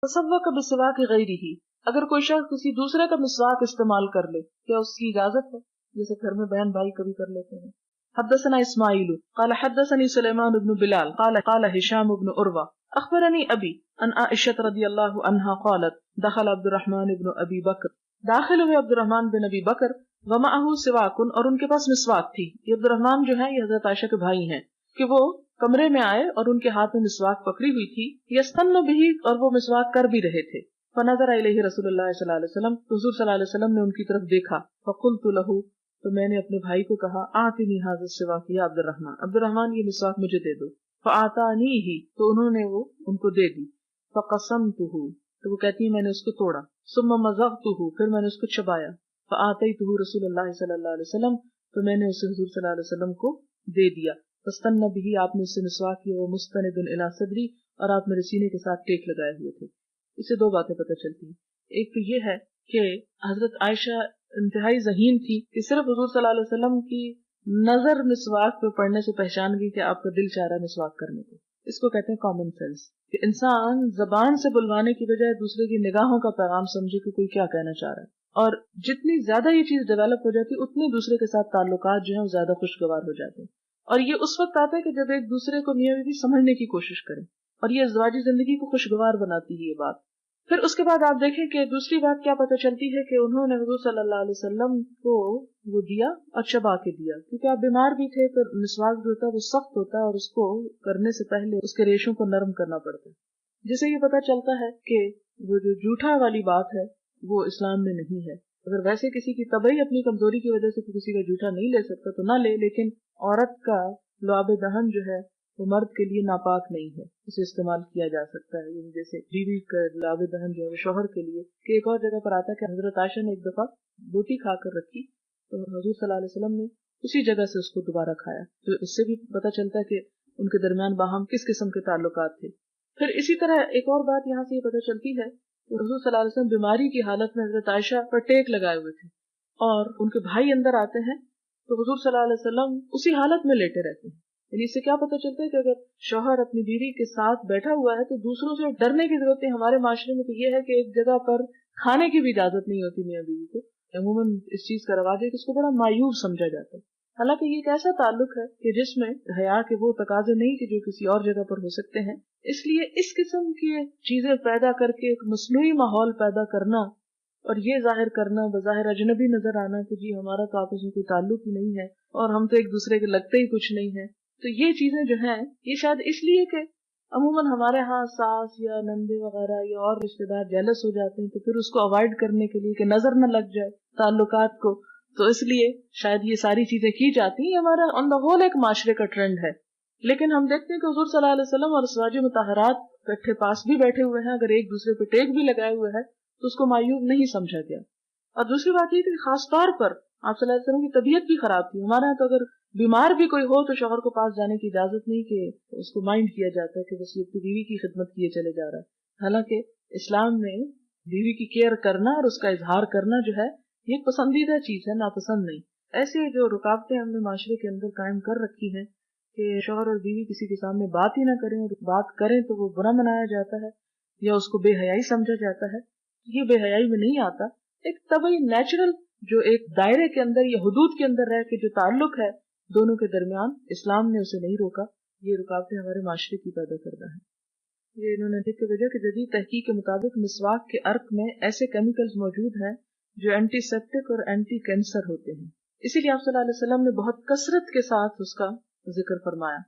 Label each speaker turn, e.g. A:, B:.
A: तसव्वक बिसिवाक गैरिही, अगर कोई शख्स किसी दूसरे का मिसवाक इस्तेमाल कर ले, क्या उसकी इजाजत है? जैसे घर में बहन भाई कभी कर लेते हैं। हदसना इस्माइल क़ाल हदसनी सुलेमान इब्न बिलाल क़ाल क़ाल हिशाम इब्न उर्वा अख़बरनी अबी अन आइशा रज़ियल्लाहु अन्हा क़ालत दखल अब्दुर्रहमान इब्न अबी बकर, दाखिल हुए अब्दुर्रहमान बिन अबी बकर व मअहू सिवाकुन, और उनके पास मिसवाक थी। ये अब्दुर्रहमान जो है ये हजरत आयशा के भाई हैं कि वो कमरे में आए और उनके हाथ में मिसवाक पकड़ी हुई थी, यस्तन्न बिही, और वो मिसवाक कर भी रहे थे। फनज़र इलैहि रसूलुल्लाह सल्लल्लाहु अलैहि वसल्लम, हुजूर सल्लल्लाहु अलैहि वसल्लम ने उनकी तरफ देखा। फक़ुल्तु लहू, तो मैंने अपने भाई को कहा, आतिनी हाज़ा सिवाक या अब्दुर्रहमान, अब्दुर्रहमान ये मिसवाक मुझे दे दो। फ़आतानीही, तो उन्होंने वो उनको दे दी। फ़क़समतुहु, तो वो कहती है मैंने उसको तोड़ा। सुम्मा मज़ग़तुहु, फिर मैंने उसको चबाया। फ़आतैतुहु रसूलुल्लाह सल्लल्लाहु अलैहि वसल्लम, तो मैंने उसे हुजूर सल्लल्लाहु अलैहि वसल्लम को दे दिया। फस्तन्न बिही, आपने उससे मिसवाक किया। वो मुस्तनिदुन इला सदरी, और आप मेरे सीने के साथ टेक लगाए हुए थे। इससे दो बातें पता चलती हैं। एक तो ये है कि हजरत आयशा इंतहाई ज़हीन थी कि सिर्फ हुजूर सल्लल्लाहु अलैहि वसल्लम की नजर मिसवाक पे पड़ने से पहचान गई कि आपका दिल चाह रहा है मिसवाक करने को। इसको कहते हैं कॉमन सेंस, कि इंसान जबान से बुलवाने की बजाय दूसरे की निगाहों का पैगाम समझे कि कोई क्या कहना चाह रहा है। और जितनी ज्यादा ये चीज डेवलप हो जाती है उतनी दूसरे के साथ ताल्लुकात जो है वो ज्यादा खुशगवार हो जाते हैं। और ये उस वक्त आता है कि जब एक दूसरे को मियां बीवी समझने की कोशिश करें, और ये अज़वाजी जिंदगी को खुशगवार बनाती है ये बात। फिर उसके बाद आप देखें कि दूसरी बात क्या पता चलती है कि उन्होंने हुज़ूर सल्लल्लाहु अलैहि वसल्लम को वो दिया और चबा के दिया, क्योंकि आप बीमार भी थे तो मिसवाक जो होता है वो सख्त होता है और उसको करने से पहले उसके रेशों को नरम करना पड़ता है। जिससे ये पता चलता है कि वो जो जूठा वाली बात है वो इस्लाम में नहीं है। अगर वैसे किसी की तबई अपनी कमजोरी की वजह से किसी का जूठा नहीं ले सकता तो ना ले, लेकिन औरत का लुआब दहन जो है वो मर्द के लिए नापाक नहीं है, उसे इस्तेमाल किया जा सकता है। जैसे बीवी का लुआब दहन जो है वो शौहर के लिए। कि एक और जगह पर आता है कि हजरत आयशा ने एक दफा रोटी खाकर रखी तो हुजूर सल्लल्लाहु अलैहि वसल्लम ने उसी जगह से उसको दोबारा खाया। तो इससे भी पता चलता है कि उनके दरमियान बाहम किस किस्म के ताल्लुकात थे। फिर इसी तरह एक और बात यहाँ से ये पता चलती है कि हुजूर सल्लल्लाहु अलैहि वसल्लम बीमारी की हालत में हजरत आयशा पर टेक लगाए हुए थे और उनके भाई अंदर आते हैं तो हुजूर सल्लल्लाहु अलैहि वसल्लम उसी हालत में लेटे रहते हैं। यानी इससे क्या पता चलता है कि अगर शौहर अपनी बीवी के साथ बैठा हुआ है तो दूसरों से डरने की जरूरत है। हमारे माशरे में तो ये है कि एक जगह पर खाने की भी इजाजत नहीं होती मियां बीवी को। अमूमन इस चीज का रवाज है कि इसको बड़ा मायूब समझा जाता है। हालांकि ये एक ऐसा ताल्लुक है कि जिसमें हया के वो तकाजे नहीं कि जो किसी और जगह पर हो सकते हैं। इसलिए इस किस्म की चीजें पैदा करके एक मसनूई माहौल पैदा करना और ये जाहिर करना बज़ाहिर अजनबी नजर आना कि जी हमारा तो आपस में कोई ताल्लुक ही नहीं है और हम तो एक दूसरे के लगते ही कुछ नहीं है, तो ये चीजें जो हैं ये शायद इसलिए कि अमूमन हमारे यहाँ सास या नंदे वगैरह या और रिश्तेदार जेलस हो जाते हैं तो फिर उसको अवॉइड करने के लिए कि नजर न लग जाए ताल्लुकात को, तो इसलिए शायद ये सारी चीजें की जाती हैं। हमारा ऑन द होल एक माशरे का ट्रेंड है। लेकिन हम देखते हैं कि हुजूर सल्लल्लाहु अलैहि वसल्लम और अज़वाज मुतहहरात इकट्ठे पास भी बैठे हुए हैं, अगर एक दूसरे पे टेक भी लगाए हुए हैं तो उसको मायूब नहीं समझा गया। और दूसरी बात ये कि खास तौर पर आप सल्लल्लाहु अलैहि वसल्लम की तबीयत भी खराब थी। हमारे यहाँ तो अगर बीमार भी कोई हो तो शौहर को पास जाने की इजाजत नहीं कि उसको माइंड किया जाता है कि बस ये तो बीवी की खिदमत किए चले जा रहा है। हालांकि इस्लाम में बीवी की केयर करना और उसका इजहार करना जो है ये पसंदीदा चीज है, नापसंद नहीं। ऐसे जो रुकावटें हमने माशरे के अंदर कायम कर रखी हैं कि शौहर और बीवी किसी के सामने बात ही ना करें और बात करें तो वो बुरा मनाया जाता है या उसको बेहयाई समझा जाता है, ये बेहयाई में नहीं आता। एक तबई नेचुरल जो एक दायरे के अंदर या हुदूद के अंदर रह के जो ताल्लुक है दोनों के दरमियान, इस्लाम ने उसे नहीं रोका। ये रुकावटें हमारे माशरे की पैदा करना है। ये इन्होंने लिख के भेजा कि जदीद तहकीक के मुताबिक मिसवाक के अर्क में ऐसे केमिकल्स मौजूद हैं जो एंटीसेप्टिक और एंटी कैंसर होते हैं। इसीलिए आप सल्लल्लाहु अलैहि वसल्लम ने बहुत कसरत के साथ उसका जिक्र फरमाया।